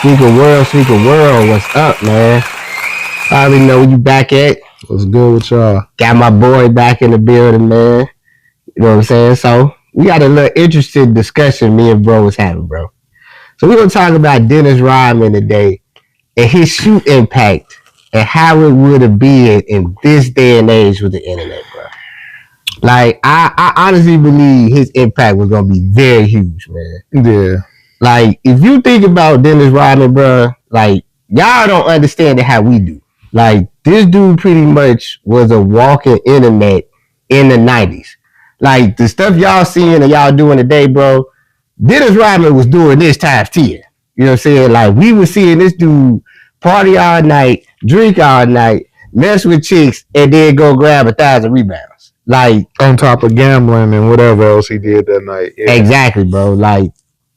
Sneaker world, what's up, man? I already know where you back at. What's good with y'all? Got my boy back in the building, man. You know what I'm saying? So we got a little interesting discussion me and bro was having, bro. So we're gonna talk about Dennis Rodman today and his shoe impact and how it would have been in this day and age with the internet, bro. Like I honestly believe his impact was gonna be very huge, man. Yeah. Like, if you think about Dennis Rodman, bro, like, y'all don't understand it how we do. Like, this dude pretty much was a walking internet in the 90s. Like, the stuff y'all seeing and y'all doing today, bro, Dennis Rodman was doing this times 10. You know what I'm saying? Like, we were seeing this dude party all night, drink all night, mess with chicks, and then go grab 1,000 rebounds. Like, on top of gambling and whatever else he did that night. Yeah. Exactly, bro. Like,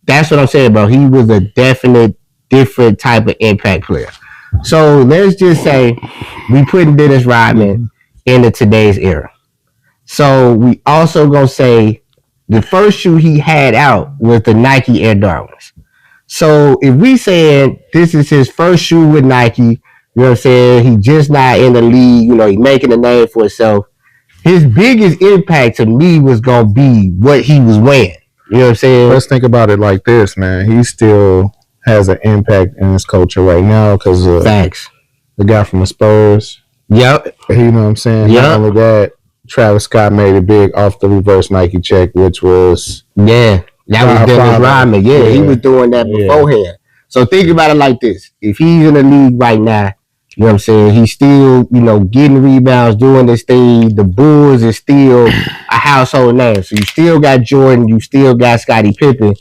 that's what I'm saying, bro. He was a definite different type of impact player. So let's just say we putting Dennis Rodman into today's era. So we also gonna say the first shoe he had out was the Nike Air Darwins. So if we saying this is his first shoe with Nike, you know what I'm saying? He just not in the league, you know, he making a name for himself. His biggest impact to me was gonna be what he was wearing. You know what I'm saying? Let's think about it like this, man. He still has an impact in his culture right now because facts. The guy from the Spurs. Yep. You know what I'm saying? Yep. Not only that, Travis Scott made it big off the reverse Nike check, which was that was Dennis Rodman. Yeah, he was doing that beforehand. Yeah. So think about it like this: if he's in the league right now, you know what I'm saying? He's still, you know, getting rebounds, doing this thing. The Bulls is still a household name. So you still got Jordan, you still got Scottie Pippen.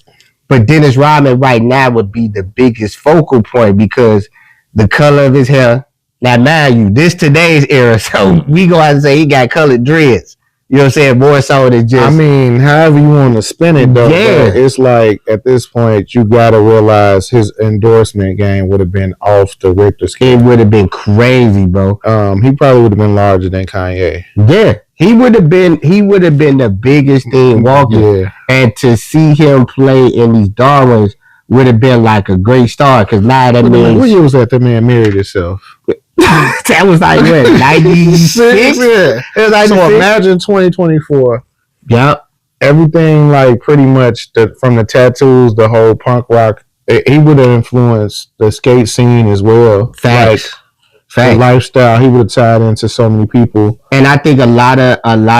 But Dennis Rodman right now would be the biggest focal point because the color of his hair. Now, mind you, this today's era, so we go out and say he got colored dreads. You know what I'm saying? More so than just... I mean, however you want to spin it, though. Yeah. It's like, at this point, you got to realize his endorsement game would have been off the Richter scale. It would have been crazy, bro. He probably would have been larger than Kanye. Yeah. He would have been the biggest thing walking. Yeah. And to see him play in these Darwins would have been like a great start. Because now that means... What year was that man married himself? That was like what, 96? Yeah. So imagine 2024. Yep. Everything like pretty much from the tattoos, the whole punk rock. He would have influenced the skate scene as well. Facts. The lifestyle, he would have tied into so many people. And I think a lot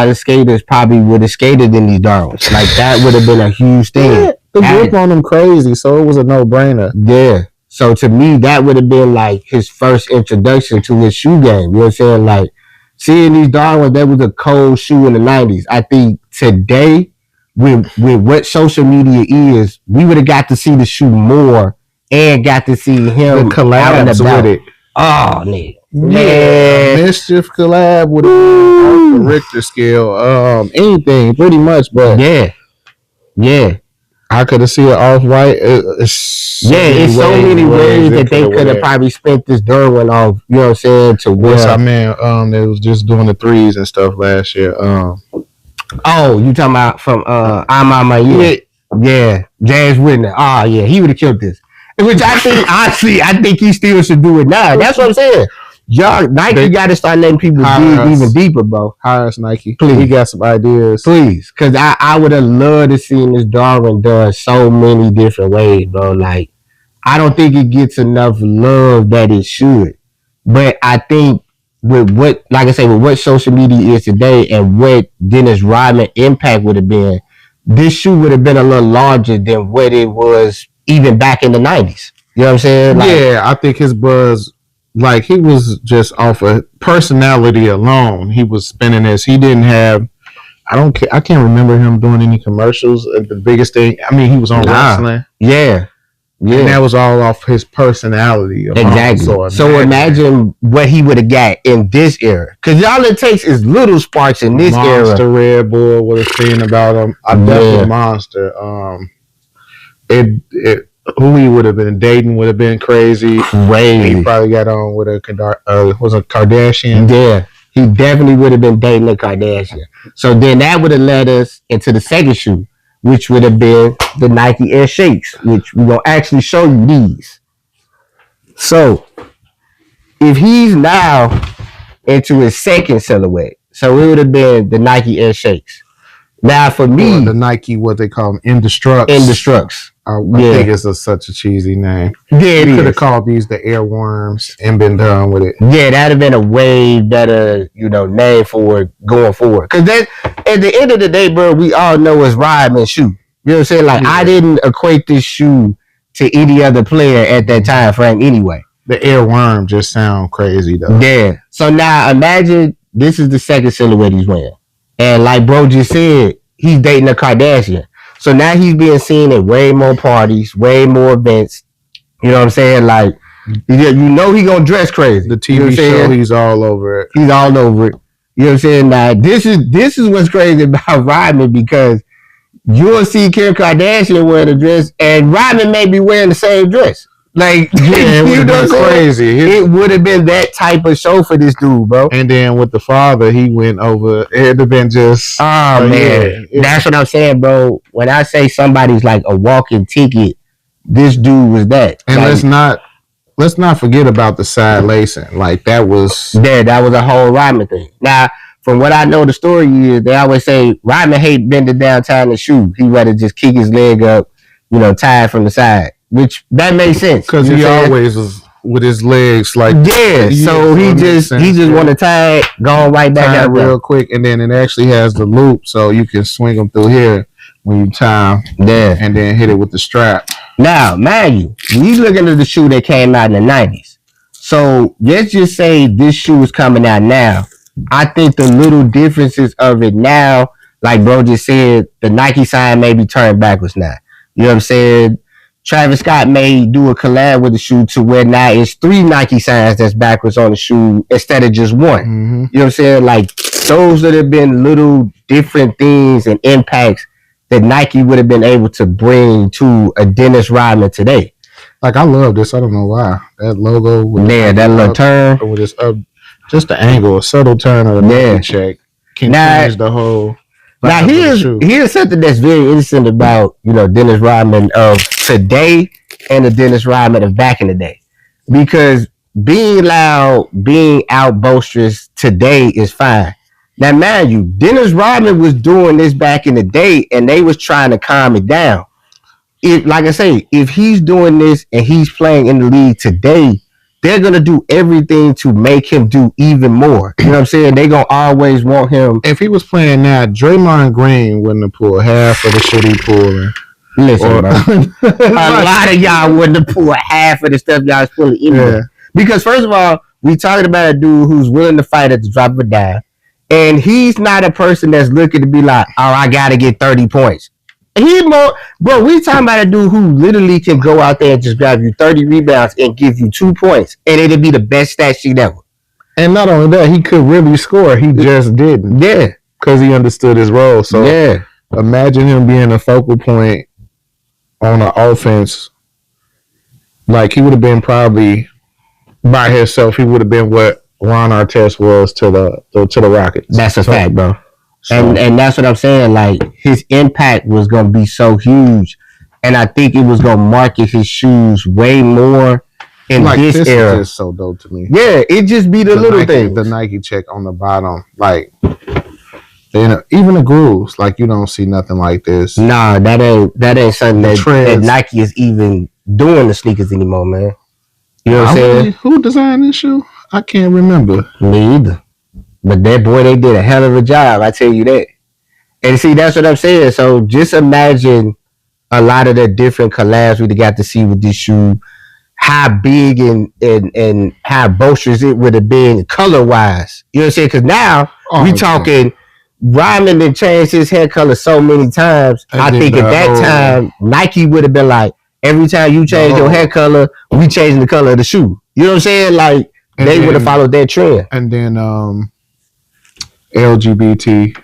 of skaters probably would have skated in these Darwins. Like that would have been a huge thing. Yeah, the grip on them crazy, so it was a no-brainer. Yeah. So to me, that would have been like his first introduction to his shoe game. You know what I'm saying? Like seeing these Darwins, that was a cold shoe in the 90s. I think today, with what social media is, we would have got to see the shoe more and got to see him the collabs with it. Oh, nigga. Yeah. Mischief collab with the Richter scale. Anything, pretty much, but yeah. I could have seen it off-white. It's so many ways that they could have probably spent this Derwin off, you know what I'm saying, to win. Yes, I mean, they was just doing the threes and stuff last year. Oh, you talking about from I'm on my year? Yeah, James Whitney. Oh, yeah, he would have killed this. Which I think, honestly, he still should do it now. That's what I'm saying. Y'all, Nike got to start letting people dig even deeper, bro. Hire us, Nike. Please. We got some ideas. Please. Because I would have loved to see this Darwin done so many different ways, bro. Like, I don't think it gets enough love that it should. But I think with what, like I say, with what social media is today and what Dennis Rodman impact would have been, this shoe would have been a little larger than what it was even back in the 90s. You know what I'm saying? Like, yeah, I think his buzz... Like, he was just off of personality alone. He was spinning this. He didn't have... I can't remember him doing any commercials. The biggest thing... I mean, he was on wrestling. Yeah. And that was all off his personality alone. Exactly. So imagine what he would have got in this era. Because all it takes is little sparks in this era. Monster Red Bull would have seen about him. I definitely Monster. Who he would have been dating would have been crazy. He probably got on with a Kardashian. Yeah, he definitely would have been dating a Kardashian. So then that would have led us into the second shoe, which would have been the Nike Air Shakes, which we're going to actually show you these. So if he's now into his second silhouette, so it would have been the Nike Air Shakes. Now for me, or the Nike, what they call them, Indestructs. Indestructs. I think it's such a cheesy name. Yeah, you could have called these the Airworms and been done with it. Yeah, that'd have been a way better, name for it going forward. Because that, at the end of the day, bro, we all know it's Rodman's shoe. You know what I'm saying? Like, I didn't equate this shoe to any other player at that time frame anyway. The Airworm just sound crazy, though. Yeah. So now, imagine this is the second silhouette he's wearing. And like bro just said, he's dating a Kardashian. So now he's being seen at way more parties, way more events. You know what I'm saying? Like, he gonna dress crazy. The TV show, he's all over it. He's all over it. You know what I'm saying? Now, this is what's crazy about Rodman, because you'll see Kim Kardashian wearing a dress, and Rodman may be wearing the same dress. Like, yeah, it would have been crazy. It would have been that type of show for this dude, bro. And then with the father, he went over. It'd have been just. Oh man, that's what I'm saying, bro. When I say somebody's like a walking ticket, this dude was that. And like, let's not forget about the side lacing. Like that was. Yeah, that was a whole Rodman thing. Now, from what I know, the story is they always say Rodman hate bending down tying the shoe. He rather just kick his leg up, tie it from the side. Which that makes sense because he always was with his legs like so he just want to tie it, going right back out real quick, and then it actually has the loop so you can swing them through here when you tie them, and then hit it with the strap. Now, mind you, we looking at the shoe that came out in the 90s. So let's just say this shoe is coming out now. I think the little differences of it now, like bro just said, the Nike sign may be turned backwards now. You know what I'm saying? Travis Scott may do a collab with the shoe to where now it's 3 Nike signs that's backwards on the shoe instead of just one. Mm-hmm. You know what I'm saying? Like, those that have been little different things and impacts that Nike would have been able to bring to a Dennis Rodman today. Like, I love this. I don't know why. That logo. With that little turn. With this just the angle, a subtle turn of the Nike check can change the whole... Now here's something that's very interesting about Dennis Rodman of today and the Dennis Rodman of back in the day, because being loud, being out boisterous today is fine. Now, mind you, Dennis Rodman was doing this back in the day, and they was trying to calm it down. Like I say, if he's doing this and he's playing in the league today, they're going to do everything to make him do even more. You know what I'm saying? They're going to always want him. If he was playing now, Draymond Green wouldn't have pulled half of the shit he pulled. Listen, bro. A lot of y'all wouldn't have pulled half of the stuff y'all was pulling anyway. Yeah. Because, first of all, we talking about a dude who's willing to fight at the drop of a dime. And he's not a person that's looking to be like, oh, I got to get 30 points. Bro, we talking about a dude who literally can go out there and just grab you 30 rebounds and give you 2 points, and it'll be the best stat sheet ever. And not only that, he could really score. He just didn't. Yeah. Because he understood his role. So imagine him being a focal point on an offense. Like, he would have been probably by himself. He would have been what Ron Artest was to the Rockets. That's a fact, bro. So, and that's what I'm saying. Like, his impact was gonna be so huge, and I think it was gonna market his shoes way more in this era. Is just so dope to me. Yeah, it just be the little things. The Nike check on the bottom, like even the grooves. Like, you don't see nothing like this. Nah, that ain't something that Nike is even doing the sneakers anymore, man. You know what I'm saying? Who designed this shoe? I can't remember. Me either. But that boy, they did a hell of a job. I tell you that. And see, that's what I'm saying. So just imagine a lot of the different collabs we got to see with this shoe. How big and how boisterous it would have been color wise. You know what I'm saying? Because now we talking Rodman and changed his hair color so many times. I think at that time Nike would have been like, every time you change your hair color, we changing the color of the shoe. You know what I'm saying? Like, they would have followed that trend. And then LGBT,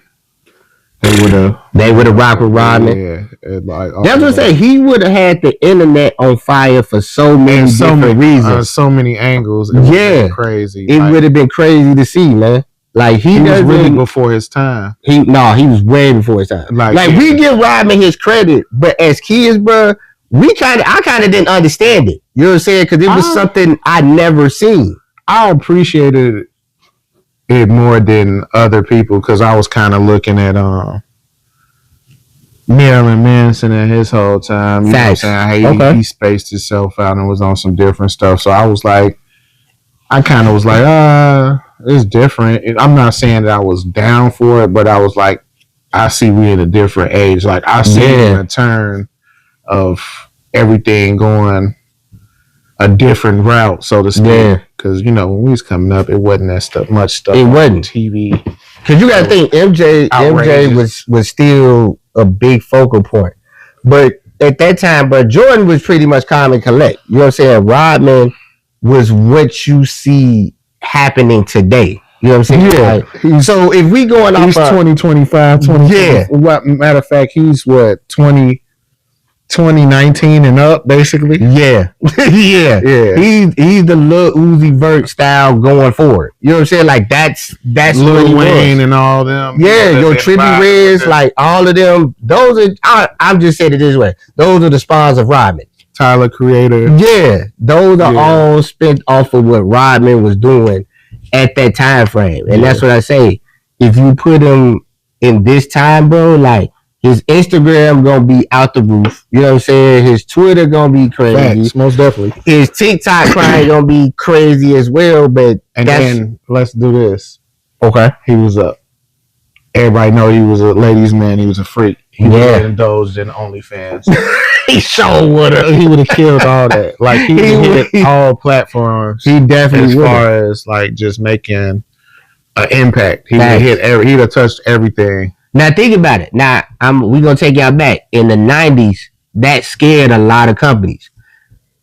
they would have rocked with Rodman. Yeah, that's what I'm saying. He would have had the internet on fire for so many different reasons, so many angles. It would crazy. It would have been crazy to see, man. Like, he was really before his time. He was way before his time. Like we give Rodman his credit, but as kids, bro, I kind of didn't understand it. You know what I'm saying? Because it was something I never seen. I appreciated it more than other people because I was kind of looking at Marilyn Manson and his whole time. You Facts. know what I'm saying? He spaced himself out and was on some different stuff. So I was like, it's different. I'm not saying that I was down for it, but I was like, I see we in a different age. Like I see in a turn of everything going a different route, so to speak. Because when we was coming up, it wasn't that much stuff. It wasn't TV. Because you got to think MJ was still a big focal point, but at that time, but Jordan was pretty much calm and collect. You know what I'm saying? Rodman was what you see happening today. You know what I'm saying? Yeah. Like, so if we going off, he's 2025, 20. Yeah. What matter of fact, he's what 2019 and up, basically. Yeah. yeah. He's the Lil Uzi Vert style going forward. You know what I'm saying? Like that's Lil Wayne and all them. Yeah, your Trippie Reds, like all of them. Those are. I'm just saying it this way. Those are the spawns of Rodman. Tyler Creator. Yeah, those are all spent off of what Rodman was doing at that time frame, and that's what I say. If you put him in this time, bro, like. His Instagram gonna be out the roof. You know what I'm saying? His Twitter gonna be crazy. Facts, most definitely. His TikTok probably gonna be crazy as well. But then let's do this. Okay. He was everybody know he was a ladies' man. He was a freak. He would have indulged in OnlyFans. He sure would have. He would have killed all that. Like he hit all platforms. He definitely as would've. Far as like just making an impact. He would have hit he'd have touched everything. Now think about it. Now we gonna take y'all back. In the 90s, that scared a lot of companies.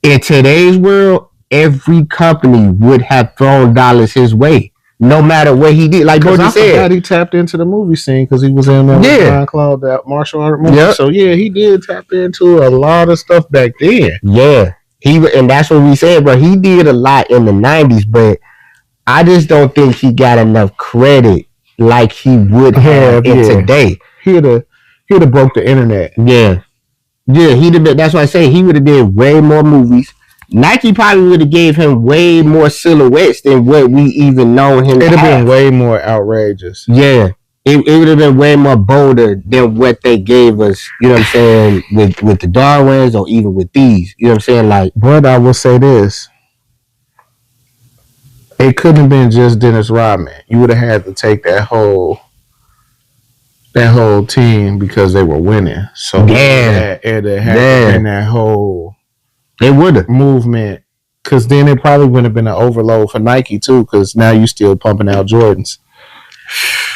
In today's world, every company would have thrown dollars his way, no matter what he did. Like Brody said, forgot he tapped into the movie scene because he was in that Claude, that martial art movie. Yep. So he did tap into a lot of stuff back then. Yeah, and that's what we said, bro. He did a lot in the 90s, but I just don't think he got enough credit like he would have today. He'd have broke the internet. Yeah, he'd have been. That's why I say he would have did way more movies. Nike probably would have gave him way more silhouettes than what we even known him. It'd have been way more outrageous. Yeah, it would have been way more bolder than what they gave us. You know what I'm saying? With the Darwins or even with these. You know what I'm saying? Like, but I will say this. It couldn't have been just Dennis Rodman. You would have had to take that whole team because they were winning. So it had to been that whole movement. Because then it probably wouldn't have been an overload for Nike too. Because now you still pumping out Jordans.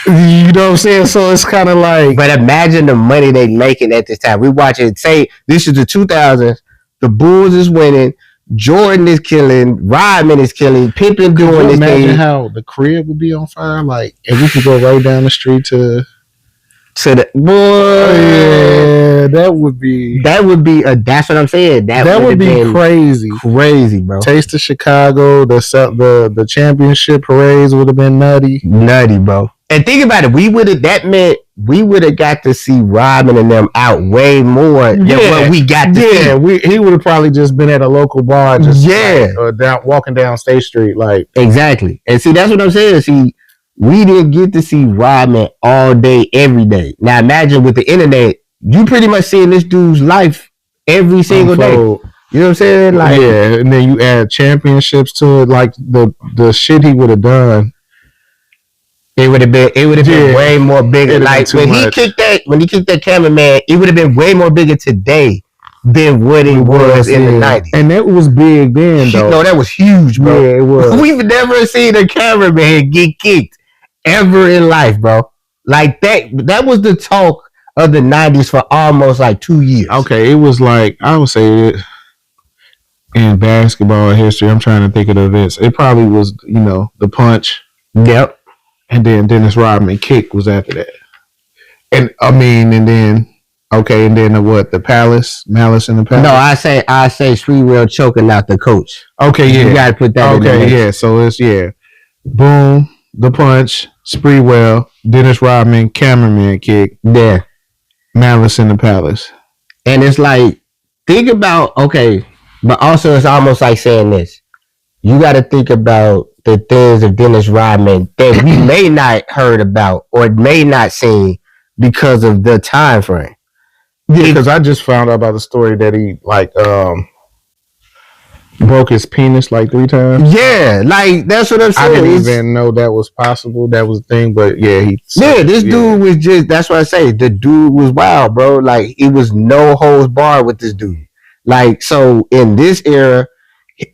You know what I'm saying? So it's kind of like. But imagine the money they making at this time. We watch it. Say this is the 2000s. The Bulls is winning. Jordan is killing, Rodman is killing, Pippen doing this thing. Imagine how the crib would be on fire. Like, if we could go right down the street to the boy. Yeah, that would be. That's what I'm saying. That would be crazy, bro. Taste of Chicago. The championship parades would have been nutty, bro. And think about it. That meant we would have got to see Rodman and them out way more than what we got to see. Yeah, he would have probably just been at a local bar, or walking down State Street, like exactly. And see, that's what I'm saying. See, we didn't get to see Rodman all day, every day. Now imagine with the internet, you pretty much seeing this dude's life every single day. You know what I'm saying? Like, yeah, and then you add championships to it, like the shit he would have done. It would have been way more bigger. Like when he kicked that cameraman, it would have been way more bigger today than what it was in the 90s. And that was big then, though. No, that was huge, bro. Yeah, it was. We've never seen a cameraman get kicked ever in life, bro. Like that was the talk of the 90s for almost like 2 years. Okay, it was like, I would say it in basketball history, I'm trying to think of the events. It probably was, the punch. Yep. And then Dennis Rodman kick was after that. And then what? The Malice in the Palace? No, I say Spreewell choking out the coach. Okay, yeah. You gotta put that in there. Okay, yeah. So it's boom, the punch, Spreewell, Dennis Rodman, cameraman kick. Yeah. Malice in the Palace. And it's like, think about, okay, But also, it's almost like saying this. You got to think about the things of Dennis Rodman that we may not heard about or may not seen because of the time frame. Yeah, because I just found out about the story that he broke his penis like 3 times. Yeah, like that's what I'm saying. I didn't even know that was possible. That was a thing, but yeah, dude was just. That's what I say. The dude was wild, bro. Like it was no holds barred with this dude. Like so, in this era,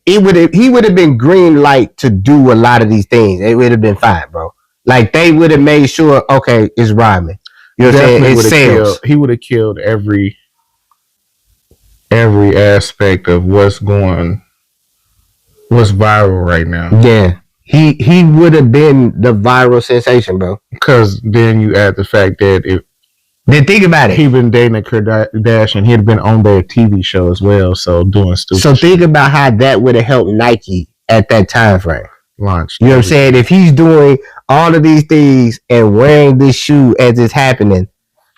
he would have been green light to do a lot of these things. It would have been fine, bro. Like they would have made sure, okay, it's Rodman. You know what I'm saying? It sells. He would have killed every aspect of what's viral right now. Yeah. He would have been the viral sensation, bro. Because then you add the fact that then think about it. He'd been dating a Kardashian. He'd been on their TV show as well, so doing stupid. So think about how that would have helped Nike at that time frame. Launch. You know what I'm saying? If he's doing all of these things and wearing this shoe as it's happening,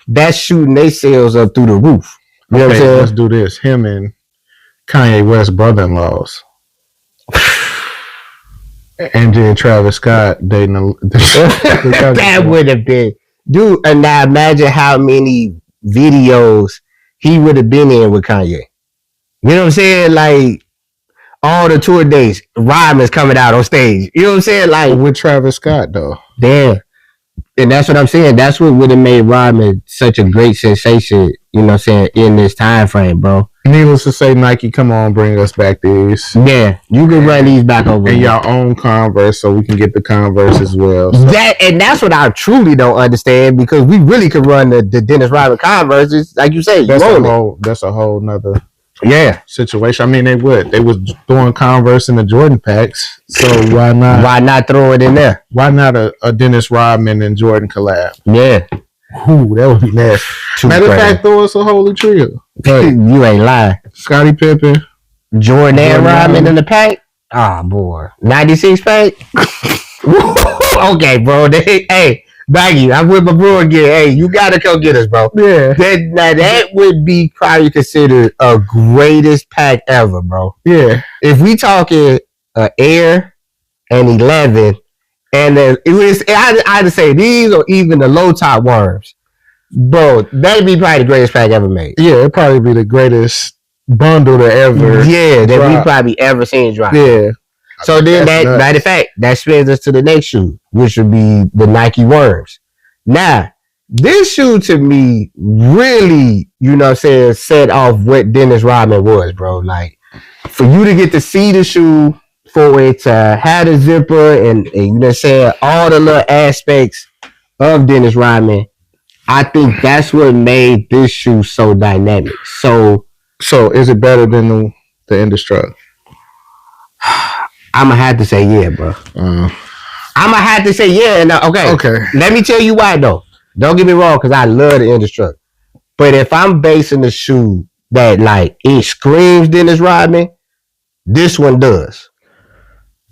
that's shooting their sales up through the roof. You know what I'm saying? Let's do this. Him and Kanye West brother-in-laws. And then Travis Scott dating that would have been, dude. And now imagine how many videos he would have been in with Kanye. You know what I'm saying? Like all the tour dates, Rodman's coming out on stage. You know what I'm saying? Like with Travis Scott though. Damn. And that's what I'm saying. That's what would have made Rodman such a great sensation, you know what I'm saying, in this time frame, bro. Needless to say, Nike, come on, bring us back these. Yeah, you can run these back over. And y'all own Converse, so we can get the Converse as well. So. That's what I truly don't understand, because we really could run the Dennis Rodman Converses, like you say. That's a whole nother situation. I mean, they was throwing Converse in the Jordan packs, so why not? Why not throw it in there? Why not a Dennis Rodman and Jordan collab? Yeah. Ooh, that would be nasty. Matter of fact, throw us a holy trio. You ain't lying. Scottie Pippen, Jordan and Rodman in the pack. Ah, oh, boy. 96 pack. Okay, bro. Hey, Baggy, I'm with my bro again. Hey, you gotta come get us, bro. Yeah. That would be probably considered a greatest pack ever, bro. Yeah. If we talking Air and 11. And then I had to say these or even the low top worms, bro. That'd be probably the greatest pack ever made. Yeah, it'd probably be the greatest bundle to ever. Yeah, that we probably ever seen drop. Yeah. So then matter of fact, that spins us to the next shoe, which would be the Nike Worms. Now, this shoe to me really, you know what I'm saying, set off what Dennis Rodman was, bro. Like for you to get to see the shoe, for it to have the zipper and you know what I'm saying, all the little aspects of Dennis Rodman, I think that's what made this shoe so dynamic. So is it better than the Indestruct? I'm gonna have to say yeah, bro. I'm gonna have to say yeah. And okay. Let me tell you why though. Don't get me wrong, because I love the Indestruct. But if I'm basing the shoe that like it screams Dennis Rodman, this one does.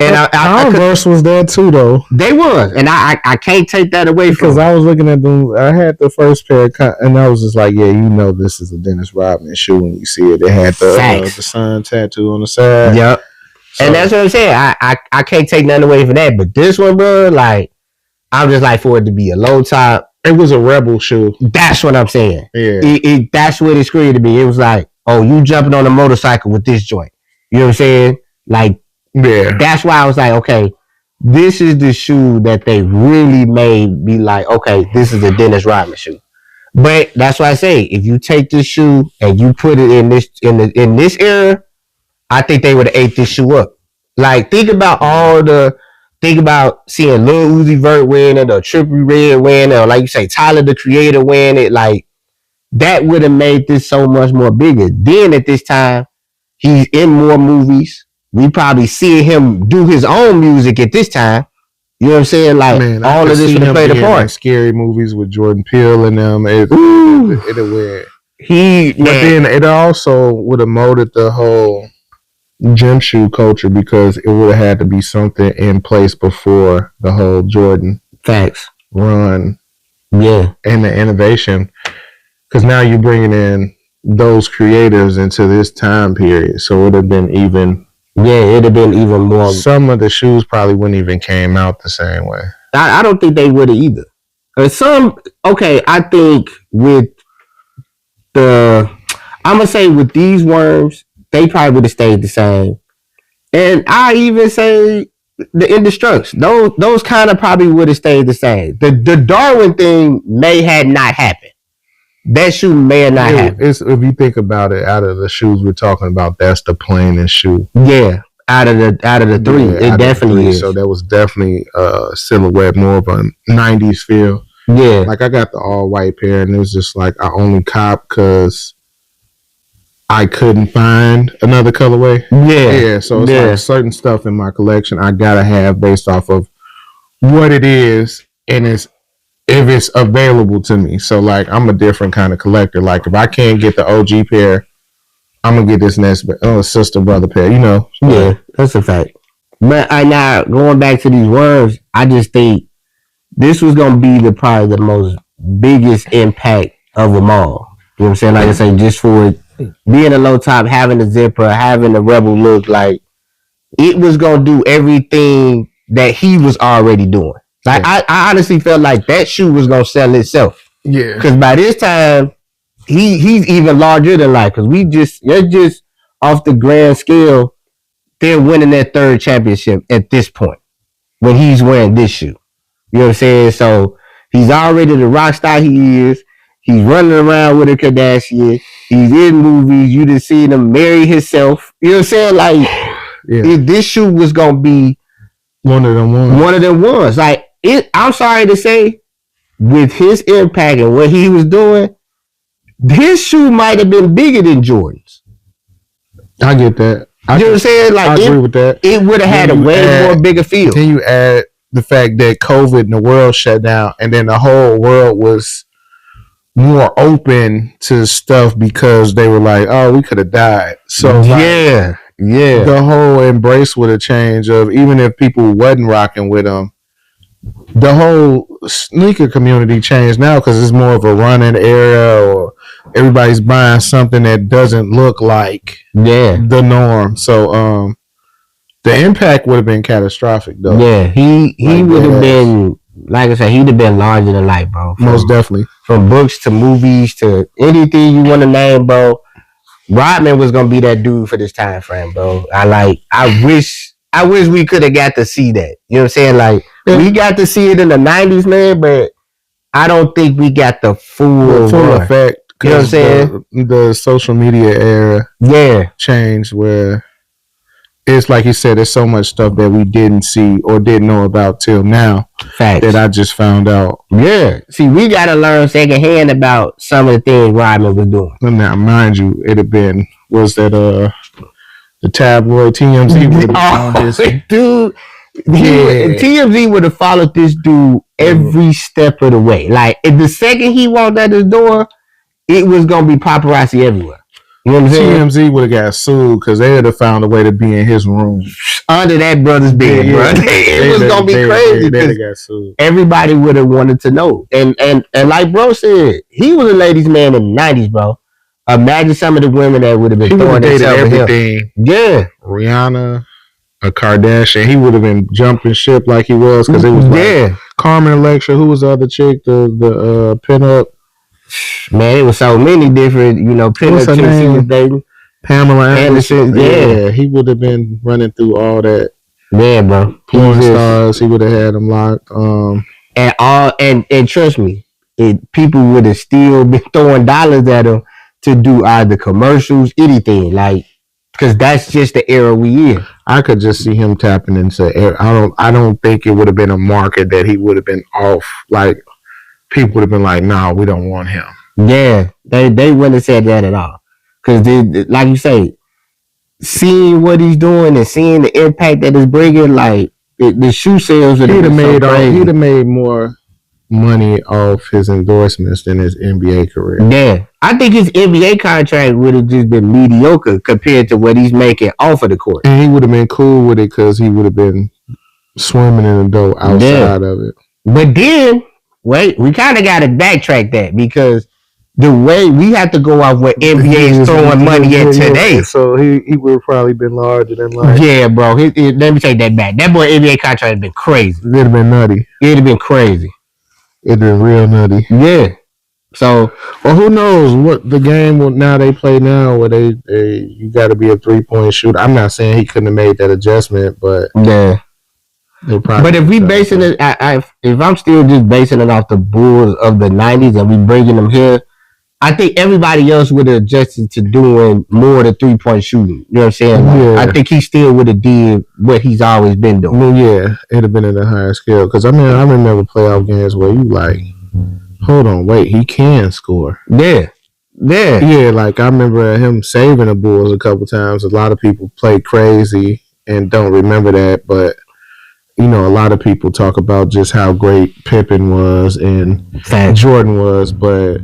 And Converse was there too, though. They was, and I can't take that away because I was looking at them. I had the first pair, and I was just like, yeah, you know, this is a Dennis Rodman shoe when you see it. It had the sun tattoo on the side. Yep. So, and that's what I'm saying. I can't take nothing away from that. But this one, bro, like I'm just like for it to be a low top. It was a rebel shoe. That's what I'm saying. Yeah. That's what it screamed to me. It was like, oh, you jumping on a motorcycle with this joint. You know what I'm saying? Like. Yeah, that's why I was like, okay, this is the shoe that they really made be like, okay, this is a Dennis Rodman shoe. But that's why I say, if you take this shoe and you put it in this era, I think they would have ate this shoe up. Like, think about seeing Lil Uzi Vert wearing it, or Trippie Redd wearing it, or like you say, Tyler the Creator wearing it. Like, that would have made this so much more bigger. Then at this time, he's in more movies. We probably see him do his own music at this time. You know what I'm saying? Like, all of this would have played a part. Like scary movies with Jordan Peele and them. It'd weird. But then it also would have molded the whole gym shoe culture, because it would have had to be something in place before the whole Jordan facts run. Yeah. And the innovation. Because now you're bringing in those creators into this time period. So it would have been even. Yeah, it'd have been even more. Some of the shoes probably wouldn't even came out the same way. I don't think they would have either. I think with I'm gonna say with these worms, they probably would have stayed the same. And I even say the Indestructs, those kind of probably would have stayed the same. The Darwin thing may have not happened. That shoe may have not happened. If you think about it, out of the shoes we're talking about, that's the plainest shoe. Yeah, out of the three, it definitely is. So that was definitely silhouette, more of a '90s feel. Yeah, like I got the all white pair, and it was just like I only cop because I couldn't find another colorway. Yeah. So it's like certain stuff in my collection I gotta have based off of what it is, and if it's available to me. So like I'm a different kind of collector. Like if I can't get the OG pair, I'm gonna get this next sister brother pair. Yeah, that's a fact. But now going back to these words, I just think this was gonna be probably the most biggest impact of them all. You know what I'm saying? Like I say, just for being a low top, having a zipper, having a rebel look, like it was gonna do everything that he was already doing. Like I honestly felt like that shoe was gonna sell itself. Yeah. Because by this time, he's even larger than life. Because they're just off the grand scale, they're winning their third championship at this point when he's wearing this shoe. You know what I'm saying? So he's already the rock star he is. He's running around with a Kardashian. He's in movies. You just seen him marry himself. You know what I'm saying? Like, if this shoe was gonna be one of them ones. Like, I'm sorry to say, with his impact and what he was doing, his shoe might have been bigger than Jordan's. I get that. You know what I'm saying? Like, I agree with that. It would have had a way more bigger feel. Then you add the fact that COVID and the world shut down, and then the whole world was more open to stuff because they were like, oh, we could have died. So yeah, the whole embrace would have changed. Of even if people wasn't rocking with them, the whole sneaker community changed now because it's more of a running area, or everybody's buying something that doesn't look like the norm. So the impact would have been catastrophic, though. Yeah, he would have been, like I said, he'd have been larger than life, bro. Most definitely. From books to movies to anything you want to name, bro. Rodman was gonna be that dude for this time frame, bro. I wish we could have got to see that. You know what I'm saying? Like, we got to see it in the 90s, man, but I don't think we got the full effect. You know what I'm saying? The social media era changed where it's like you said, there's so much stuff that we didn't see or didn't know about till now. Facts. That I just found out. Yeah. See, we got to learn secondhand about some of the things Rodman was doing. Now, mind you, it had been, the tabloid TMZ would have found this. Dude, TMZ would have followed this dude every step of the way. Like, if the second he walked out his door, it was going to be paparazzi everywhere. You know what I'm saying? TMZ would have got sued because they would have found a way to be in his room under that brother's bed, bro. It was gonna be crazy because everybody would have wanted to know. And like bro said, he was a ladies' man in the 90s, bro. Imagine some of the women that would have been throwing themselves at him. Yeah, Rihanna, a Kardashian. He would have been jumping ship like he was because it was like Carmen Electra. Who was the other chick? The pinup. Man, it was so many different, pinup chicks he was dating. Pamela Anderson. Yeah, he would have been running through all that. Yeah, bro. Porn stars, he would have had them locked. And trust me, people would have still been throwing dollars at him to do either commercials, anything, like, because that's just the era we in. I could just see him tapping into. I don't think it would have been a market that he would have been off. Like, people would have been like, "No, we don't want him." Yeah, they wouldn't have said that at all. Because, like you say, seeing what he's doing and seeing the impact that it's bringing, like, the shoe sales would have made he'd have made more money off his endorsements than his NBA career. Yeah, I think his NBA contract would have just been mediocre compared to what he's making off of the court. And he would have been cool with it because he would have been swimming in the dough outside of it. But then, wait, we kind of got to backtrack that because the way we have to go off what NBA is throwing money at today. So he would have probably been larger than life. Yeah, bro. Let me take that back. That boy NBA contract has been crazy. It'd have been nutty. It'd have been crazy. It'd have been real nutty. Yeah. So, well, who knows what the game now they play now where they you got to be a 3-point shooter. I'm not saying he couldn't have made that adjustment, but yeah. But if we basing it, if I'm still just basing it off the Bulls of the '90s and we bringing them here, I think everybody else would have adjusted to doing more than 3-point shooting. You know what I'm saying? Like, I think he still would have did what he's always been doing. Well, yeah, it'd have been at a higher scale. Because I remember playoff games where you like, hold on, wait, he can score. Yeah. Like I remember him saving the Bulls a couple times. A lot of people play crazy and don't remember that, but a lot of people talk about just how great Pippen was and Jordan was, but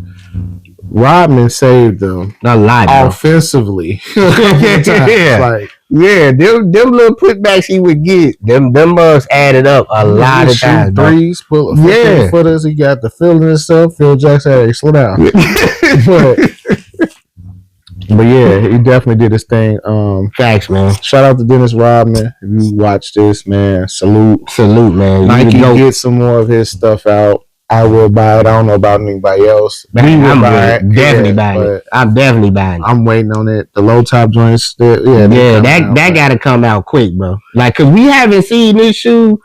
Rodman saved them a lot offensively. Them little putbacks he would get, them mugs added up a lot of times. Threes, pull footers. He got the feeling and stuff. Phil Jackson had to slow down. But yeah, he definitely did his thing. Thanks, man. Shout out to Dennis Rodman. If you watch this, man, salute, man. Nike get some more of his stuff out. I will buy it. I don't know about anybody else. I'm definitely buying it. I'm definitely buying it. I'm waiting on it. The low top joints, that gotta come out quick, bro. Like, cause we haven't seen this shoe.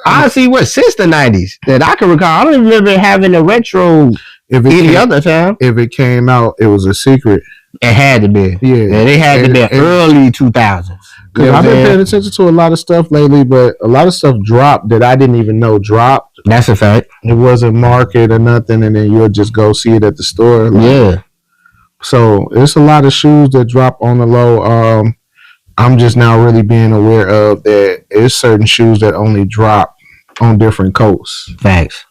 Honestly, since the '90s that I can recall. I don't remember having a retro any other time. If it came out, it was a secret. It had to be. Yeah, it had to be early 2000s. Because I've been paying attention to a lot of stuff lately, but a lot of stuff dropped that I didn't even know dropped. That's a fact. It wasn't market or nothing, and then you'll just go see it at the store. Yeah. So there's a lot of shoes that drop on the low. I'm just now really being aware of that there's certain shoes that only drop on different coasts. Facts.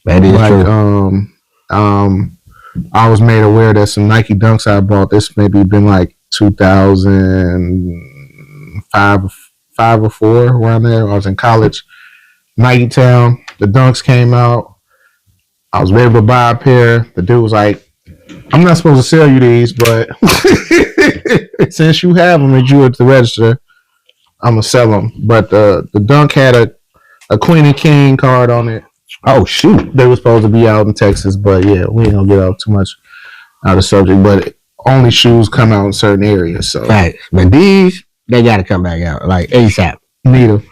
That is true. I was made aware that some Nike Dunks I bought, this maybe been like 2005 or 4 around there. I was in college, Nike Town. The Dunks came out. I was able to buy a pair. The dude was like, I'm not supposed to sell you these, but since you have them and you at the register, I'm going to sell them. But the Dunk had a Queen and King card on it. Oh, shoot. They were supposed to be out in Texas, but yeah, we ain't going to get off too much out of the subject. But only shoes come out in certain areas. So. Right. But these, they got to come back out, like ASAP. Need them.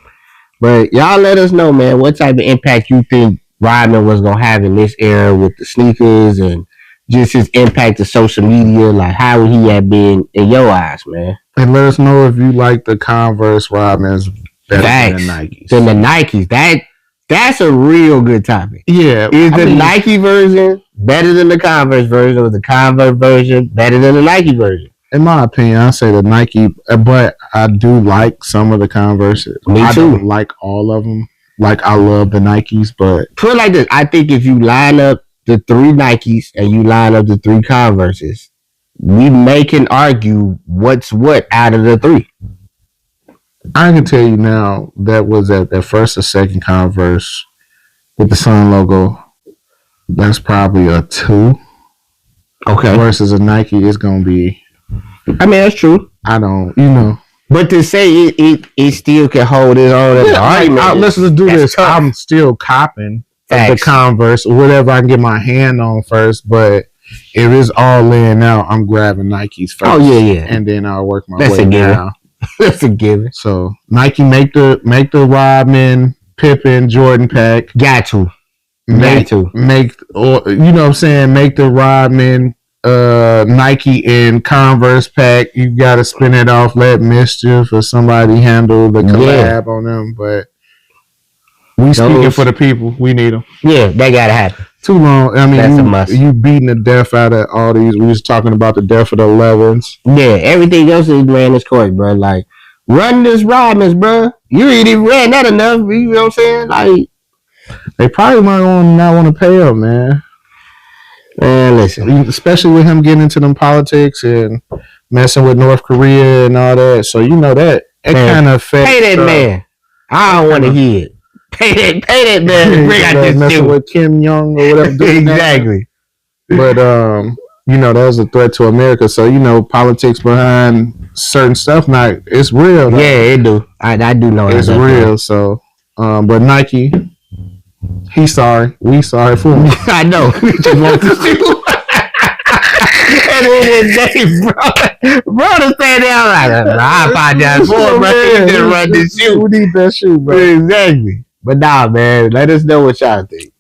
But y'all let us know, man, what type of impact you think Rodman was going to have in this era with the sneakers and just his impact to social media. Like, how would he have been in your eyes, man? And let us know if you like the Converse Rodman's better than the Nikes. Than the Nikes. That's a real good topic. Yeah. Is the Nike version better than the Converse version, or the Converse version better than the Nike version? In my opinion, I say the Nike, but I do like some of the Converses. Me too. I don't like all of them. Like, I love the Nikes, but... Put it like this. I think if you line up the 3 Nikes and you line up the 3 Converses, we can argue what's what out of the 3. I can tell you now that was at that first or second Converse with the Sun logo. That's probably a 2. Okay. Versus a Nike is going to be... I mean, that's true. I don't, But to say it still can hold its own as an argument. Let's do this. Tough. I'm still copping the Converse, whatever I can get my hand on first. But if it's all laying out, I'm grabbing Nikes first. Oh yeah. And then I'll work my way down. That's a given. So Nike make the Rodman, Pippen, Jordan pack. Got to. Make the Rodman, Nike and Converse pack. You gotta spin it off. Let Mischief or somebody handle the collab on them. But we speaking for the people. We need them. Yeah, that gotta happen. Too long. I mean, that's a must. You beating the death out of all these. We was talking about the death of the 11s. Yeah, everything else is ran this course, bro. Like, run this Rodman's, bro. You ain't even ran that enough. You know what I'm saying? Like, they probably might not want to pay him, man. Man, listen. Especially with him getting into them politics and messing with North Korea and all that. So that kind of affects. Pay that man. I don't want to hear it. Pay that man. Bring out this messing with Kim Jong or whatever. Exactly. But that was a threat to America. So politics behind certain stuff. Now it's real. Though. Yeah, it do. I do know it's real. So, but Nike, he's sorry. We sorry for him. I know. We just want the shoe. At the end of the day, bro to stand there like, I apologize for it, bro. You just run this shoe. We need that shoe, bro. Exactly. But nah, man, let us know what y'all think.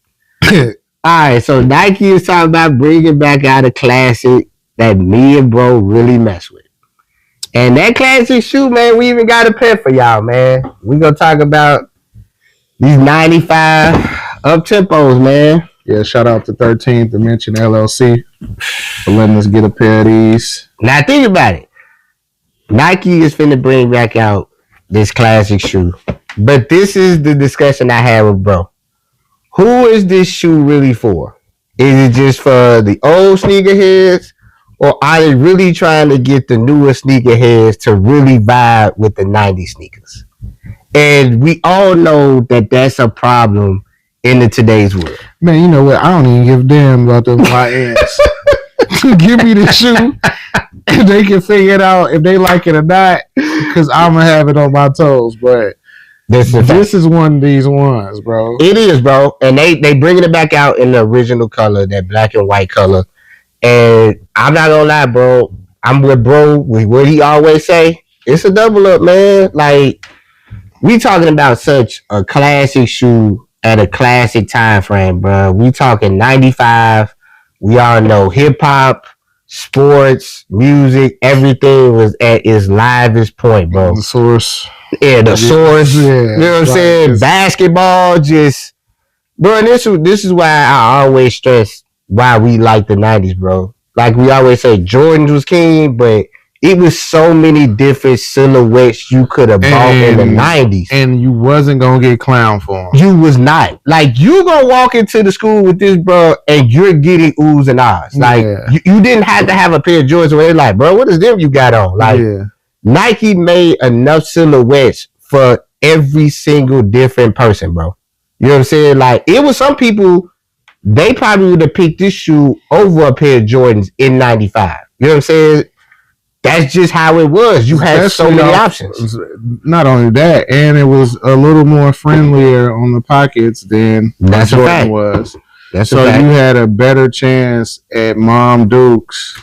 Alright, so Nike is talking about bringing back out a classic that me and bro really mess with. And that classic shoe, man, we even got a pen for y'all, man. We gonna talk about these 95 up-tempos, man. Yeah, shout out to 13th Dimension LLC for letting us get a pair of these. Now think about it. Nike is finna bring back out this classic shoe. But this is the discussion I had with bro. Who is this shoe really for? Is it just for the old sneakerheads? Or are they really trying to get the newer sneakerheads to really vibe with the 90s sneakers? And we all know that that's a problem in today's world. Man, you know what? I don't even give a damn about them YNs. Give me the shoe. They can figure it out if they like it or not. Because I'm going to have it on my toes. But this is one of these ones, bro. It is, bro. And they bringing it back out in the original color, that black and white color. And I'm not gonna lie, bro. I'm with bro with what he always say. It's a double up, man. Like, we talking about such a classic shoe at a classic time frame, bro. We talking 95. We all know hip hop, sports, music, everything was at its livest point, bro. The source. Yeah, the source. Yeah, you know what I'm saying? Basketball, just, bro. And this is why I always stress why we like the 90s, bro. Like we always say, Jordan was king, but it was so many different silhouettes you could have bought in the 90s. And you wasn't going to get clown for them. You was not. Like, you going to walk into the school with this, bro, and you're getting oohs and ahs. Like, you didn't have to have a pair of Jordans where they're like, bro, what is them you got on? Like, Nike made enough silhouettes for every single different person, bro. You know what I'm saying? Like, it was some people, they probably would have picked this shoe over a pair of Jordans in 95. You know what I'm saying? That's just how it was. You had so many options. Not only that, and it was a little more friendlier on the pockets than Jordan was. That's so you had a better chance at Mom Dukes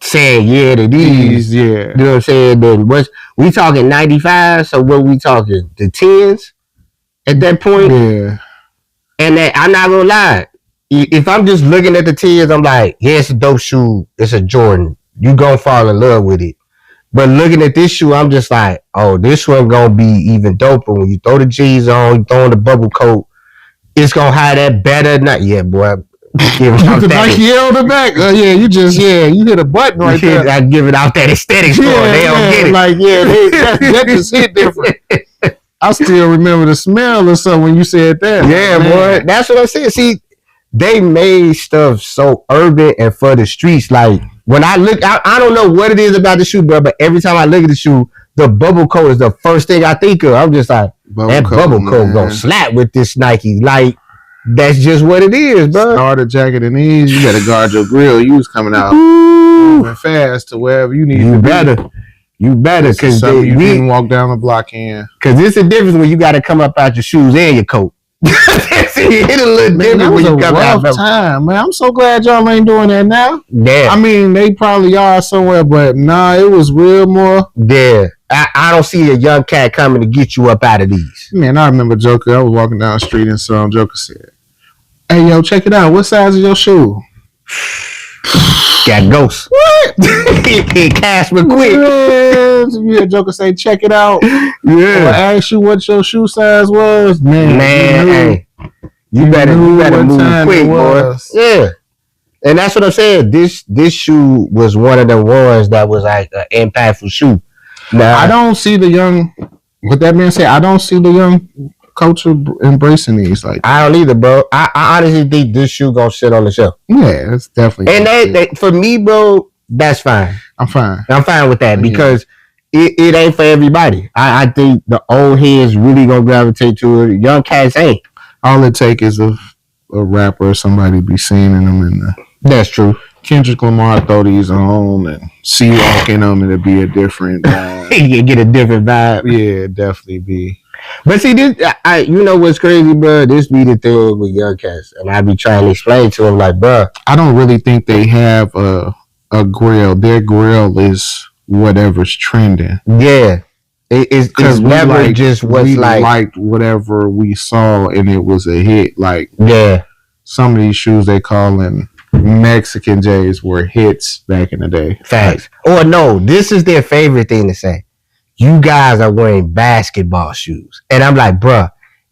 saying yeah to these. Yeah. You know what I'm saying? Then we talking 95, so what we talking? The 10s at that point? Yeah. And that, I'm not gonna lie. If I'm just looking at the 10s, I'm like, yeah, it's a dope shoe. It's a Jordan. You gonna fall in love with it. But looking at this shoe, I'm just like, oh, this one gonna be even doper. When you throw the G's on, you throw in the bubble coat, it's gonna have that better. Not yet, boy. Give it the Nike on the back. You hit a button right there. I give it out that aesthetic score. They don't get it. Like, that just hit different. I still remember the smell or something when you said that. Yeah, boy. That's what I'm saying. See, they made stuff so urban and for the streets. Like, when I look, I don't know what it is about the shoe, bro, but every time I look at the shoe, the bubble coat is the first thing I think of. I'm just like, bubble coat gonna slap with this Nike. Like, that's just what it is, bro. Starter jacket and these, you gotta guard your grill. You was coming out moving fast to wherever you need to be. You better, because you didn't walk down the block in. Because it's a difference when you got to come up out your shoes and your coat. It a little different when you come out. Time, man. I'm so glad y'all ain't doing that now. Yeah. I mean, they probably are somewhere, but nah, it was real more. Yeah. I don't see a young cat coming to get you up out of these. Man, I remember Joker. I was walking down the street and some Joker said, "Hey, yo, check it out. What size is your shoe?" Got ghosts. What? Cash me quick. You hear Joker say, "Check it out." Yeah. Or ask you what your shoe size was. Man, hey, you better move quick, boy. Yeah. And that's what I'm saying. This shoe was one of the ones that was like an impactful shoe. Now, I don't see the young. With that being said, I don't see the young culture embracing these. Like, I don't either, bro. I honestly think this shoe gonna sit on the shelf. Yeah, it's definitely. And that for me, bro, that's fine. I'm fine with that because it ain't for everybody. I think the old heads really gonna gravitate to it. Young cats ain't. All it take is a rapper or somebody be seeing them in the That's true. Kendrick Lamar throw these on and see walk in them, it'd be a different vibe. You get a different vibe. Yeah, definitely be. But see, this, you know what's crazy, bro? This be the thing with young cats, and I be trying to explain to them, like, bro, I don't really think they have a grill. Their grill is whatever's trending. yeah, it's never just what's we like, liked whatever we saw and it was a hit. Like yeah, some of these shoes they calling Mexican J's were hits back in the day. facts. Or no, this is their favorite thing to say. You guys are wearing basketball shoes, and I'm like, bro,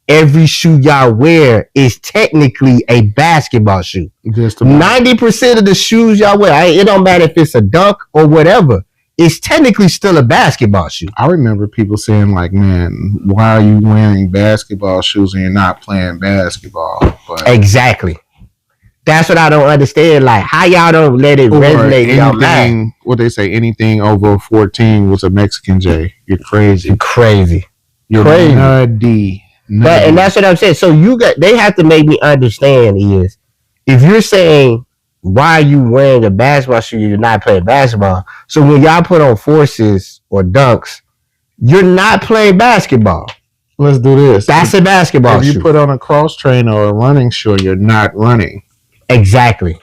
every shoe y'all wear is technically a basketball shoe. Just about. 90% of the shoes y'all wear, it don't matter if it's a dunk or whatever, it's technically still a basketball shoe. I remember people saying like, man, why are you wearing basketball shoes and you're not playing basketball? But Exactly. That's what I don't understand. Like, how y'all don't let it resonate in y'all mind? what they say, anything over 14 was a Mexican J. You're crazy. Crazy. You're Crazy. nutty. But, and that's what I'm saying. So they have to make me understand is, if you're saying, why are you wearing a basketball shoe, you're not playing basketball. So when y'all put on forces or dunks, you're not playing basketball. Let's do this. That's a basketball If shoe. you put on a cross trainer or a running shoe, you're not running. Exactly.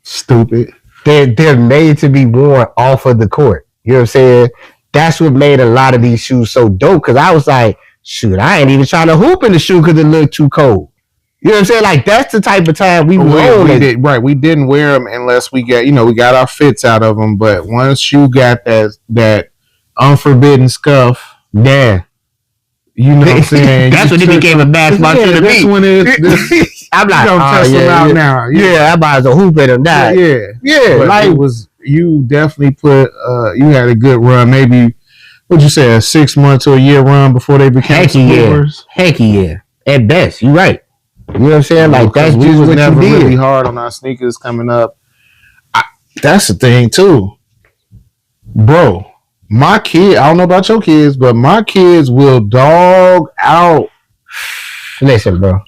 Stupid. They're made to be worn off of the court. You know what I'm saying? That's what made a lot of these shoes so dope. Cause I was like, shoot, I ain't even trying to hoop in the shoe because it looked too cold. You know what I'm saying? Like, that's the type of time we were on. We didn't wear them unless we got our fits out of them. But once you got that unforbidden scuff, yeah. You know what I'm saying? That's when it became a basketball shoe to me. That's when I'm like, don't test them out now. Yeah, I might as well hoop at them now. Yeah. But like, it was, you definitely you had a good run. Maybe, what'd you say, a 6 month to a year run before they became hoopers? Hecky, yeah. At best, you're right. You know what I'm saying? Like, that's we just was what never you did. really hard on our sneakers coming up. That's the thing, too. Bro, my kid, I don't know about your kids, but my kids will dog out. Listen, bro.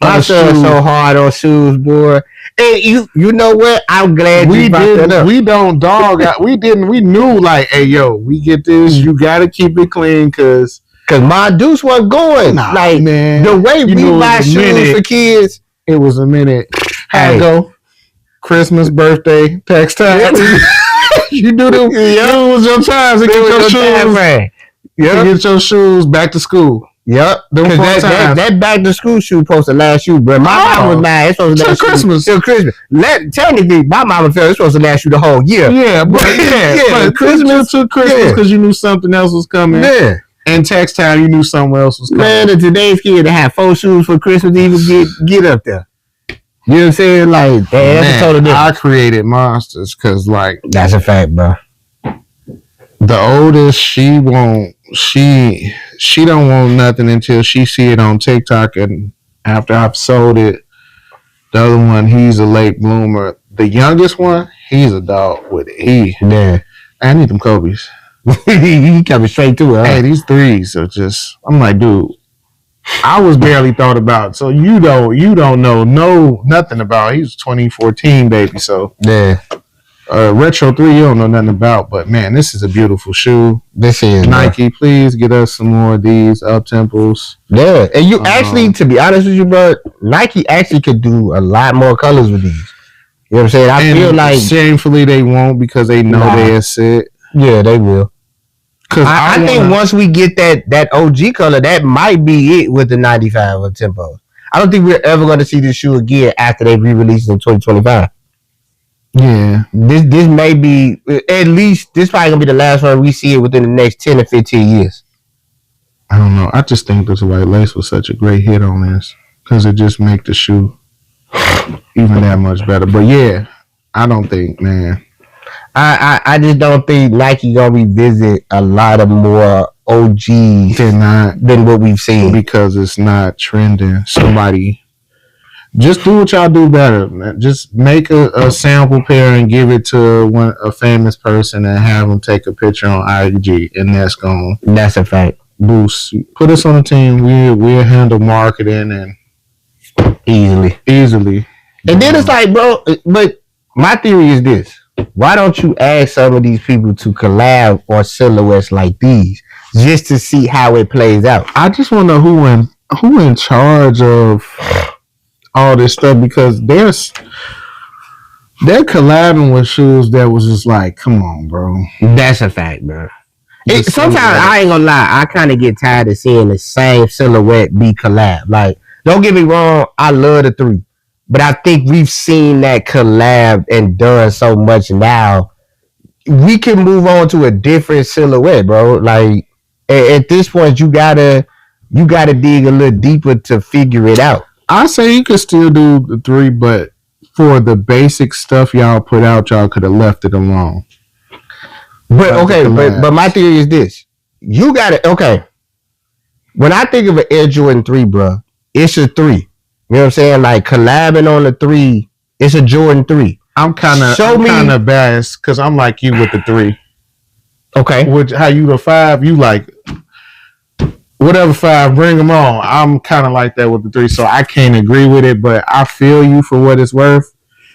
My son's so hard on shoes, boy. Hey, you know what? I'm glad you brought that up. We don't dog out. We knew, like, hey, yo, we get this. You got to keep it clean because my deuce wasn't going. Nah, like, man. The way we buy shoes for kids. It was a minute. How go? Christmas, birthday, tax time. You do them. It was your time to get your shoes. Get your shoes back to school. Yep. That back to school shoe supposed to last you, bro. My mom was mad. It's supposed to last Christmas. Till Christmas. Technically, my mama felt it's supposed to last you the whole year. Yeah, but but Christmas to Christmas because you knew something else was coming. Yeah. And tax time, you knew somewhere else was coming. Man, in today's kid to have 4 shoes for Christmas, even get up there. You know what I'm saying? Like, that's a total difference. I created monsters because, like, that's a fact, bro. The oldest, she don't want nothing until she see it on TikTok, and after I've sold it, the other one, he's a late bloomer. The youngest one, he's a dog with E. Yeah, I need them Kobe's. He coming straight to it. Huh? Hey, these threes are just. I'm like, dude, I was barely thought about. So you don't know nothing about. He's 2014 baby, so yeah. Retro 3, you don't know nothing about, but man, this is a beautiful shoe. This is Nike. Bro. Please get us some more of these up tempos. Yeah, and you actually, to be honest with you, bro, Nike actually could do a lot more colors with these. You know what I'm saying? I feel like shamefully they won't because they know they'll sit. Yeah, they will. Because I think once we get that OG color, that might be it with the 95 up tempos. I don't think we're ever going to see this shoe again after they re-release it in 2025. Yeah, this may be, at least this probably gonna be the last one we see it within the next 10 or 15 years. I don't know. I just think this white lace was such a great hit on this because it just make the shoe even that much better. But yeah, I don't think, man. I just don't think Nike gonna revisit a lot of more OGs than what we've seen because it's not trending. Somebody. Just do what y'all do better, man. Just make a sample pair and give it to a famous person and have them take a picture on IG, and that's a fact. Boost. Put us on the team. We'll handle marketing and easily. And then it's like, bro, but My theory is this: why don't you ask some of these people to collab on silhouettes like these, just to see how it plays out? I just want to know who in charge of all this stuff, because they're collabing with shoes that was just like, come on, bro. That's a fact, bro. Sometimes silhouette. I ain't gonna lie, I kind of get tired of seeing the same silhouette be collab. Like, don't get me wrong, I love the 3, but I think we've seen that collab and done so much now. We can move on to a different silhouette, bro. Like, at this point, you gotta dig a little deeper to figure it out. I say you could still do the 3, but for the basic stuff y'all put out, y'all could have left it alone. But okay, but my theory is this: you gotta When I think of an Air Jordan 3, bro, it's a 3. You know what I'm saying? Like, collabing on the 3, it's a Jordan 3. I'm kind of biased because I'm like you with the 3. Okay. Which, how you the 5? You like whatever 5, bring them on. I'm kind of like that with the 3, so I can't agree with it, but I feel you for what it's worth.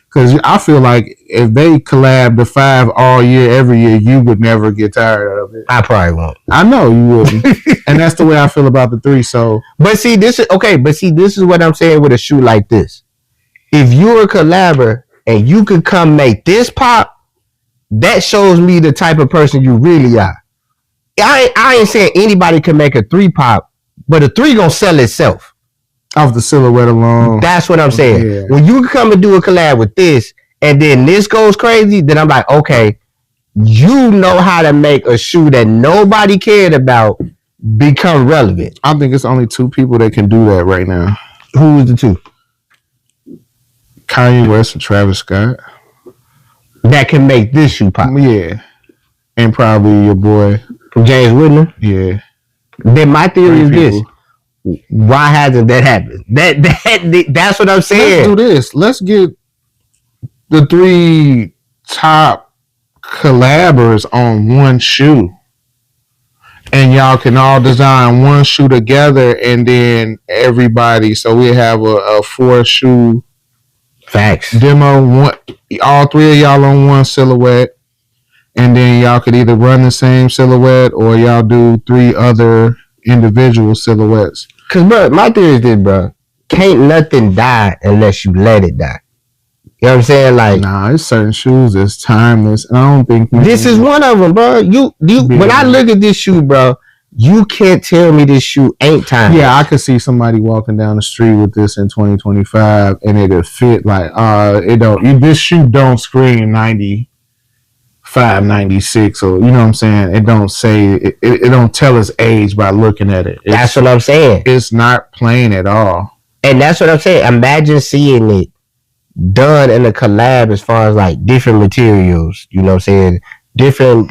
Because I feel like if they collab the 5 all year, every year, you would never get tired of it. I probably won't. I know you wouldn't. And that's the way I feel about the 3. So, but see, this is what I'm saying with a shoe like this. If you're a collaborator and you could come make this pop, that shows me the type of person you really are. I ain't saying anybody can make a 3 pop, but a 3 gonna sell itself. Off the silhouette alone. That's what I'm saying. Yeah. When you come and do a collab with this, and then this goes crazy, then I'm like, okay, you know how to make a shoe that nobody cared about become relevant. I think it's only 2 people that can do that right now. Who is the 2? Kanye West and Travis Scott. That can make this shoe pop. Yeah. And probably your boy James Whitner. Yeah. Then my theory is this: why hasn't that happened? That's what I'm saying. Let's do this. Let's get the 3 top collabors on one shoe, and y'all can all design one shoe together, and then everybody. So we have a 4 shoe facts demo. All 3 of y'all on one silhouette. And then y'all could either run the same silhouette or y'all do 3 other individual silhouettes. Cause bro, my theory is this, bro. Can't nothing die unless you let it die. You know what I'm saying? Like, nah, it's certain shoes that's timeless. And I don't think this is one of them, bro. You when I look at this shoe, bro, you can't tell me this shoe ain't timeless. Yeah, I could see somebody walking down the street with this in 2025 and it'll fit like it don't. This shoe don't scream 95, 96, or you know what I'm saying? It don't say it don't tell its age by looking at it. That's what I'm saying. It's not plain at all. And that's what I'm saying. Imagine seeing it done in a collab as far as like different materials, you know what I'm saying? Different,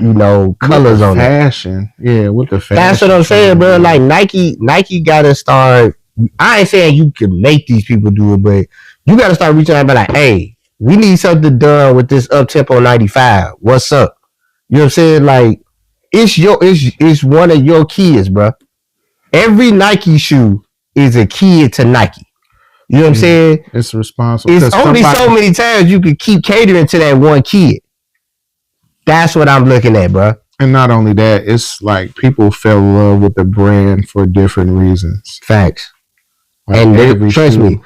colors on fashion. Yeah, with the fashion. That's what I'm saying, bro. Like Nike gotta start. I ain't saying you can make these people do it, but you gotta start reaching out and be like, hey, we need something done with this up tempo 95. What's up? You know what I'm saying? Like, it's one of your kids, bro. Every Nike shoe is a kid to Nike. You know what I'm saying? It's responsible. It's only so many times you can keep catering to that one kid. That's what I'm looking at, bro. And not only that, it's like people fell in love with the brand for different reasons. Facts. Like, and trust me,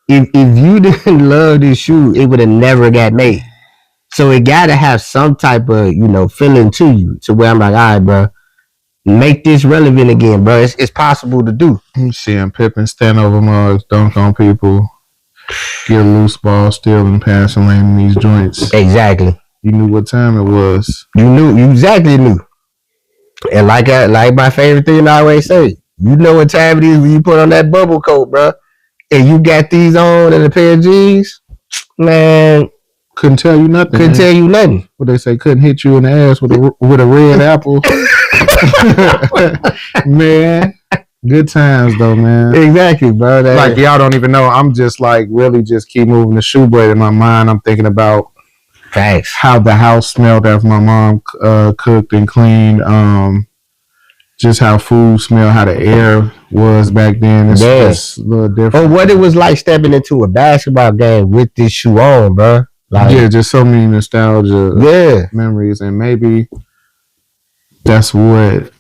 if you didn't love this shoe, it would have never got made. So it got to have some type of, feeling to you, to where I'm like, all right, bro, make this relevant again, bro. It's possible to do. I'm seeing Pippen stand over mugs, dunk on people, get a loose ball, steal and passing lane in these joints. Exactly. You knew what time it was. You exactly knew. And like my favorite thing I always say, you know what time it is when you put on that bubble coat, bro. And you got these on and a pair of jeans, man. Couldn't tell you nothing. Couldn't tell you nothing. What they say, couldn't hit you in the ass with a red apple. Man, good times though, man. Exactly, bro. Like y'all don't even know. I'm just like really just keep moving the shoe blade in my mind. I'm thinking about how the house smelled after my mom cooked and cleaned. Just how food smelled, how the air was back then. It's just a little different. But what it was like stepping into a basketball game with this shoe on, bro. Like, yeah, just so many nostalgia memories, and maybe that's what.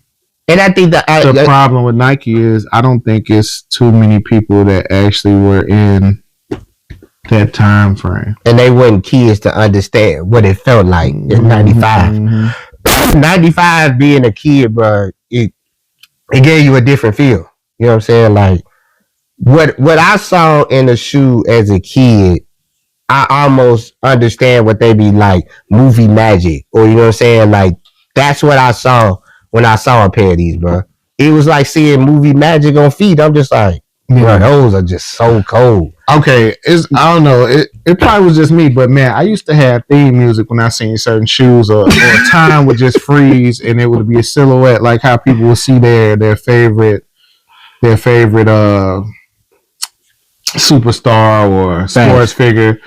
And I think the problem with Nike is I don't think it's too many people that actually were in that time frame, and they weren't kids to understand what it felt like in '95. Mm-hmm. 95 being a kid, bro, it gave you a different feel. You know what I'm saying? Like what I saw in the shoe as a kid, I almost understand what they be like movie magic, or you know what I'm saying? Like that's what I saw when I saw a pair of these, bro. It was like seeing movie magic on feet. I'm just like, bro, those are just so cold. Okay, I don't know. It probably was just me, but man, I used to have theme music when I seen certain shoes, or time would just freeze and it would be a silhouette, like how people would see their favorite superstar or sports figure.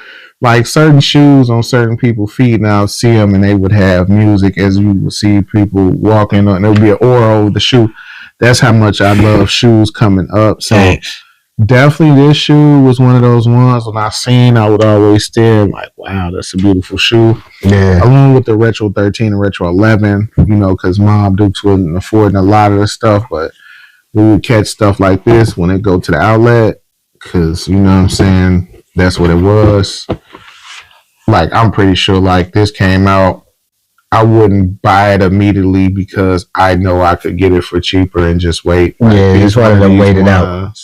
Like certain shoes on certain people's feet, and I'll see them, and they would have music as you would see people walking, and there would be an aura over the shoe. That's how much I love shoes coming up. So definitely, this shoe was one of those ones when I would always stare like, wow, that's a beautiful shoe. Yeah. Along with the Retro 13 and Retro 11, you know, because Mom Dukes wasn't affording a lot of the stuff, but we would catch stuff like this when it go to the outlet, because, you know what I'm saying, that's what it was. Like, I'm pretty sure, like, this came out, I wouldn't buy it immediately because I know I could get it for cheaper and just wait. Like, yeah, just wanted to wait it out.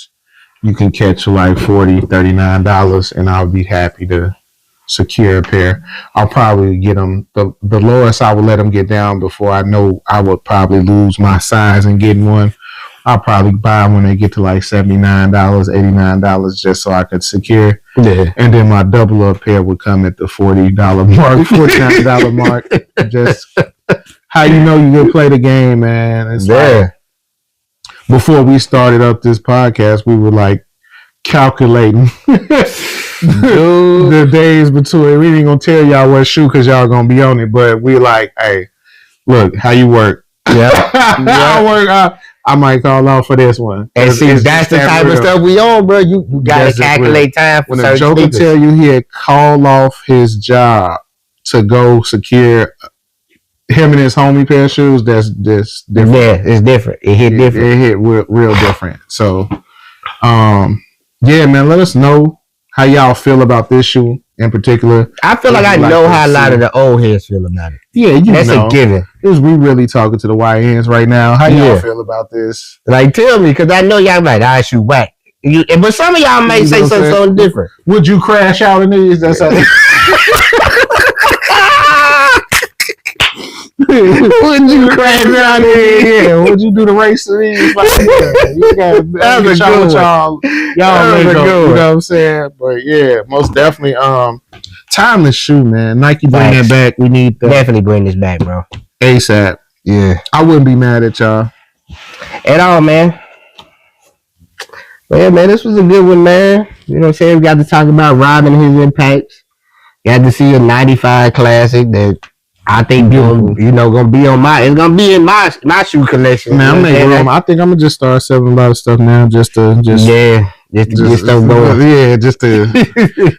You can catch like $40, $39, and I'll be happy to secure a pair. I'll probably get them, the lowest I would let them get down before I know I would probably lose my size and getting one. I'll probably buy them when they get to like $79, $89, just so I could secure. Yeah. And then my double up pair would come at the $40 mark, $49 mark. Just how you know you can play the game, man. It's like, before we started up this podcast, we were like calculating the days between. We ain't gonna tell y'all what shoe because y'all gonna be on it, but we like, hey, look, how you work. Yeah. I work. I might call off for this one. And see, that's the type of stuff we on, bro. You gotta calculate time for when a joker tell you he'd call off his job to go secure him and his homie pair of shoes, that's different. Yeah, it's different. It hit different. It hit real different. So, yeah, man, let us know how y'all feel about this shoe in particular. I feel like I know how a lot of the old heads feel about it. Yeah, that's a given. Because we really talking to the YNs right now. How y'all feel about this? Like, tell me, because I know y'all like, I shoot whack. But some of y'all may say something different. Would you crash out in these? That's how would you crash out here? Yeah. Would you do the race to these? Like, you got y'all you know what I'm saying? But yeah, most definitely. Timeless shoe, man. Nike bring that back. We need that. Definitely bring this back, bro. ASAP. Yeah. I wouldn't be mad at y'all at all, man. Well, man, this was a good one, man. You know what I'm saying? We got to talk about Rodman and his impacts. Got to see a '95 classic that I think gonna be on it's gonna be in my shoe collection. Man, I'm making room. I think I'm gonna just start selling a lot of stuff now, just to get stuff going. Yeah, just to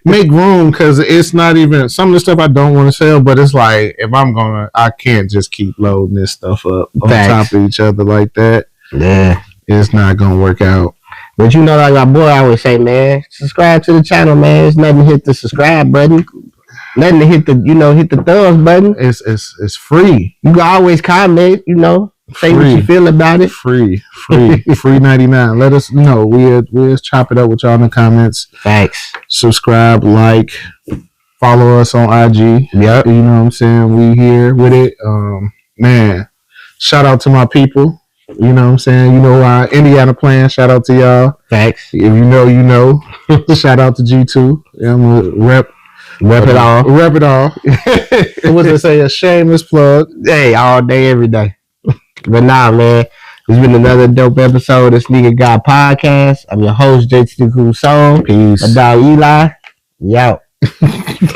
make room, because it's not even some of the stuff I don't want to sell, but it's like if I can't just keep loading this stuff up on top of each other like that. Yeah, it's not gonna work out. But you know, like my boy always say, man, subscribe to the channel, man. It's nothing to hit the subscribe button. Nothing to hit the thumbs button. It's free. You can always comment, say what you feel about it. Free 99. Let us know. We'll chop it up with y'all in the comments. Facts. Subscribe, like, follow us on IG. Yep. You know what I'm saying? We here with it. Man, shout out to my people. You know what I'm saying? You know, Indiana playing. Shout out to y'all. Facts. If you know, you know. Shout out to G2. I'm gonna rep it all. Rep it all. What they say? A shameless plug. Hey, all day, every day. But nah, man. It's been another dope episode of Sneaker God Podcast. I'm your host, JT the Cool Soul. Peace. My dog Eli. We out.